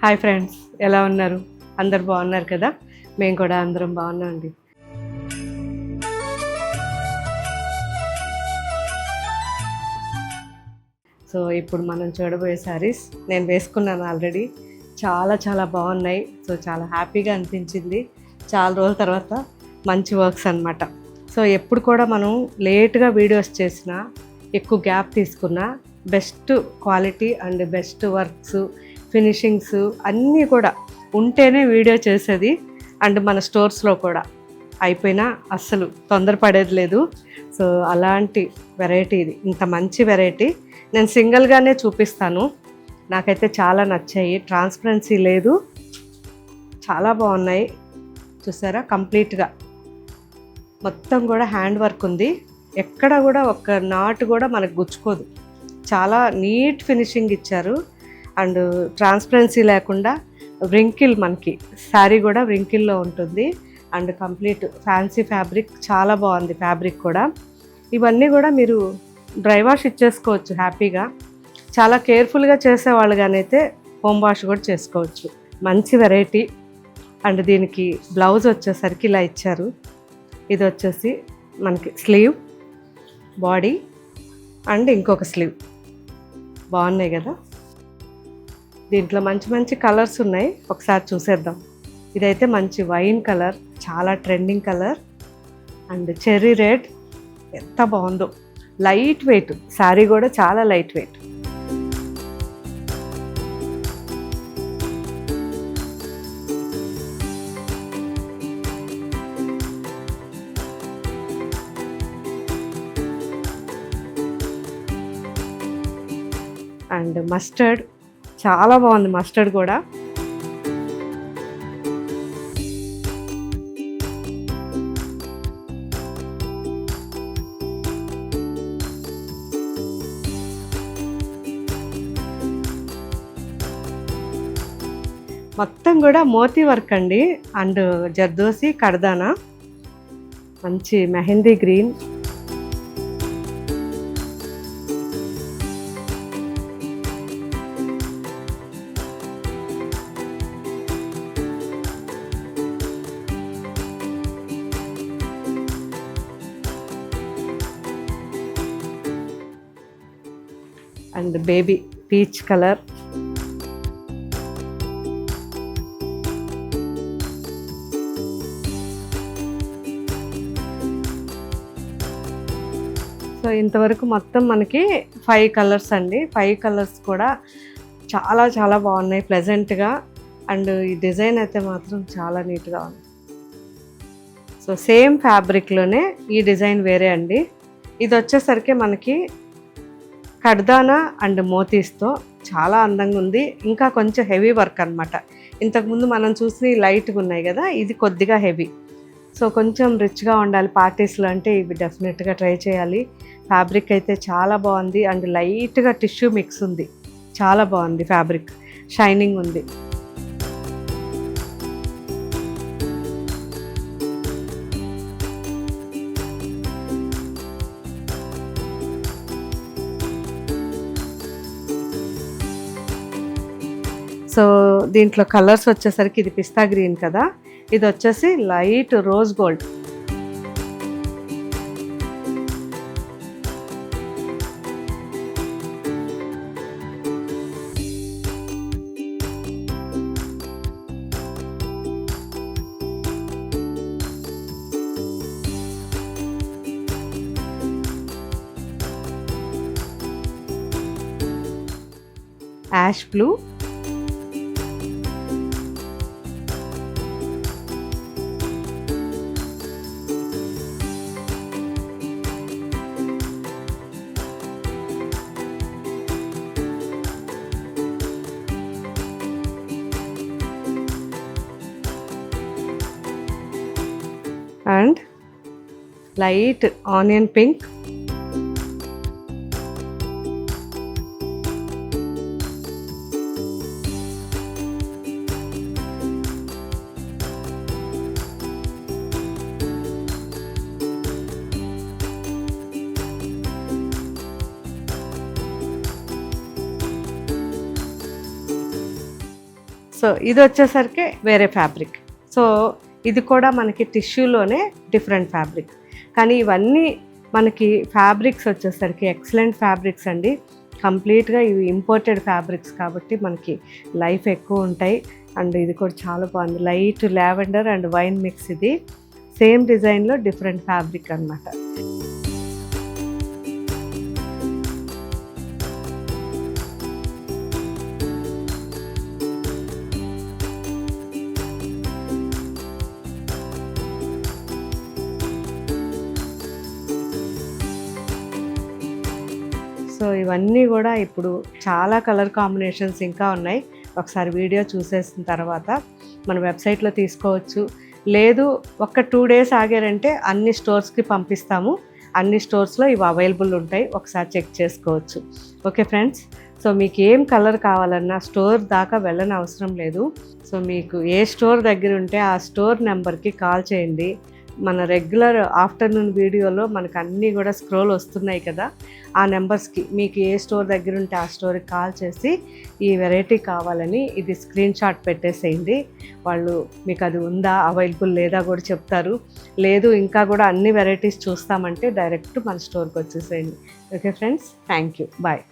Hi friends, ఎలా ఉన్నారు? అందరు బాగున్నారు కదా? మేము కూడా అందరం బాగున్నామండి. సో ఇప్పుడు మనం చూడబోయే శారీస్ నేను వేసుకున్నాను ఆల్రెడీ. చాలా చాలా బాగున్నాయి. సో చాలా హ్యాపీగా అనిపించింది. చాలా రోజుల తర్వాత మంచి వర్క్స్ అనమాట. సో ఎప్పుడు కూడా మనం లేట్గా వీడియోస్ చేసినా, ఎక్కువ గ్యాప్ తీసుకున్నా, best quality and best works, finishings అన్నీ కూడా ఉంటేనే వీడియో చేసేది. అండ్ మన స్టోర్స్లో కూడా అయిపోయినా అస్సలు తొందరపడేది లేదు. సో అలాంటి వెరైటీ ఇది, ఇంత మంచి వెరైటీ నేను సింగిల్గానే చూపిస్తాను. నాకైతే చాలా నచ్చాయి. ట్రాన్స్పరెన్సీ లేదు, చాలా బాగున్నాయి. చూసారా, కంప్లీట్గా మొత్తం కూడా హ్యాండ్ వర్క్ ఉంది. ఎక్కడ కూడా ఒక్క నాటు కూడా మనకు గుచ్చుకోదు. చాలా నీట్ ఫినిషింగ్ ఇచ్చారు. అండ్ ట్రాన్స్పరెన్సీ లేకుండా వ్రింకిల్, మనకి శారీ కూడా వ్రింకిల్లో ఉంటుంది. అండ్ కంప్లీట్ ఫ్యాన్సీ ఫ్యాబ్రిక్, చాలా బాగుంది ఫ్యాబ్రిక్ కూడా. ఇవన్నీ కూడా మీరు డ్రై వాష్ ఇచ్చేసుకోవచ్చు హ్యాపీగా. చాలా కేర్ఫుల్గా చేసేవాళ్ళుగానైతే హోమ్ వాష్ కూడా చేసుకోవచ్చు. మంచి వెరైటీ. అండ్ దీనికి బ్లౌజ్ వచ్చేసరికి ఇలా ఇచ్చారు. ఇది వచ్చేసి మనకి స్లీవ్, బాడీ అండ్ ఇంకొక స్లీవ్. బాగున్నాయి కదా? దీంట్లో మంచి మంచి కలర్స్ ఉన్నాయి, ఒకసారి చూసేద్దాం. ఇదైతే మంచి వైన్ కలర్, చాలా trending colour. And cherry red, ఎంత బాగుందో. లైట్ వెయిట్ శారీ కూడా, చాలా లైట్ వెయిట్. అండ్ మస్టర్డ్, చాలా బాగుంది మస్టర్డ్ కూడా. మొత్తం కూడా మోతీ వర్క్ అండి. అండ్ జర్దోసి కడదానా, మంచి mehndi green. And baby peach colour. So ఇంతవరకు మొత్తం మనకి 5 కలర్స్ అండి. 5 కలర్స్ కూడా చాలా చాలా బాగున్నాయి ప్లెజెంట్గా. అండ్ ఈ డిజైన్ అయితే మాత్రం చాలా నీట్గా ఉంది. సో సేమ్ ఫ్యాబ్రిక్లోనే ఈ డిజైన్ వేరే అండి. ఇది వచ్చేసరికి మనకి కడ్దానా అండ్ మోతీస్తో చాలా అందంగా ఉంది. ఇంకా కొంచెం హెవీ వర్క్ అనమాట. ఇంతకుముందు మనం చూసి లైట్గా ఉన్నాయి కదా, ఇది కొద్దిగా హెవీ. సో కొంచెం రిచ్గా ఉండాలి పార్టీస్లో అంటే ఇవి డెఫినెట్గా ట్రై చేయాలి. ఫ్యాబ్రిక్ అయితే చాలా బాగుంది. అండ్ లైట్గా టిష్యూ మిక్స్ ఉంది, చాలా బాగుంది ఫ్యాబ్రిక్, షైనింగ్ ఉంది. సో దీంట్లో కలర్స్ వచ్చేసరికి ఇది పిస్తా గ్రీన్ కదా, ఇది వచ్చేసి light rose gold. Ash blue. And light onion pink. So so ఇది వచ్చేసరికి వేరే ఫ్యాబ్రిక్. సో ఇది కూడా మనకి టిష్యూలోనే డిఫరెంట్ ఫ్యాబ్రిక్. కానీ ఇవన్నీ మనకి ఫ్యాబ్రిక్స్ వచ్చేసరికి ఎక్సలెంట్ ఫ్యాబ్రిక్స్ అండి. కంప్లీట్గా ఇవి ఇంపోర్టెడ్ ఫ్యాబ్రిక్స్ కాబట్టి మనకి లైఫ్ ఎక్కువ ఉంటాయి. అండ్ ఇది కూడా చాలా బాగుంది, light lavender and wine mix. ఇది సేమ్ డిజైన్లో డిఫరెంట్ ఫ్యాబ్రిక్ అన్నమాట. సో ఇవన్నీ కూడా ఇప్పుడు చాలా కలర్ కాంబినేషన్స్ ఇంకా ఉన్నాయి. ఒకసారి వీడియో చూసేసిన తర్వాత మన వెబ్సైట్లో తీసుకోవచ్చు. లేదు ఒక 2 days ఆగారంటే అన్ని స్టోర్స్కి పంపిస్తాము. అన్ని స్టోర్స్లో ఇవి అవైలబుల్ ఉంటాయి, ఒకసారి చెక్ చేసుకోవచ్చు. ఓకే ఫ్రెండ్స్, సో మీకు ఏం కలర్ కావాలన్నా స్టోర్ దాకా వెళ్ళని అవసరం లేదు. సో మీకు ఏ స్టోర్ దగ్గర ఉంటే ఆ స్టోర్ నెంబర్కి కాల్ చేయండి. మన రెగ్యులర్ ఆఫ్టర్నూన్ వీడియోలో మనకు అన్నీ కూడా స్క్రోల్ వస్తున్నాయి కదా, ఆ నెంబర్స్కి మీకు ఏ స్టోర్ దగ్గర ఉంటే ఆ స్టోర్కి కాల్ చేసి ఈ వెరైటీ కావాలని ఇది స్క్రీన్ షాట్ పెట్టేసేయండి. వాళ్ళు మీకు అది ఉందా అవైలబుల్ లేదా కూడా చెప్తారు. లేదు ఇంకా కూడా అన్ని వెరైటీస్ చూస్తామంటే డైరెక్ట్ మన స్టోర్కి వచ్చేసేయండి. Okay friends, thank you, bye.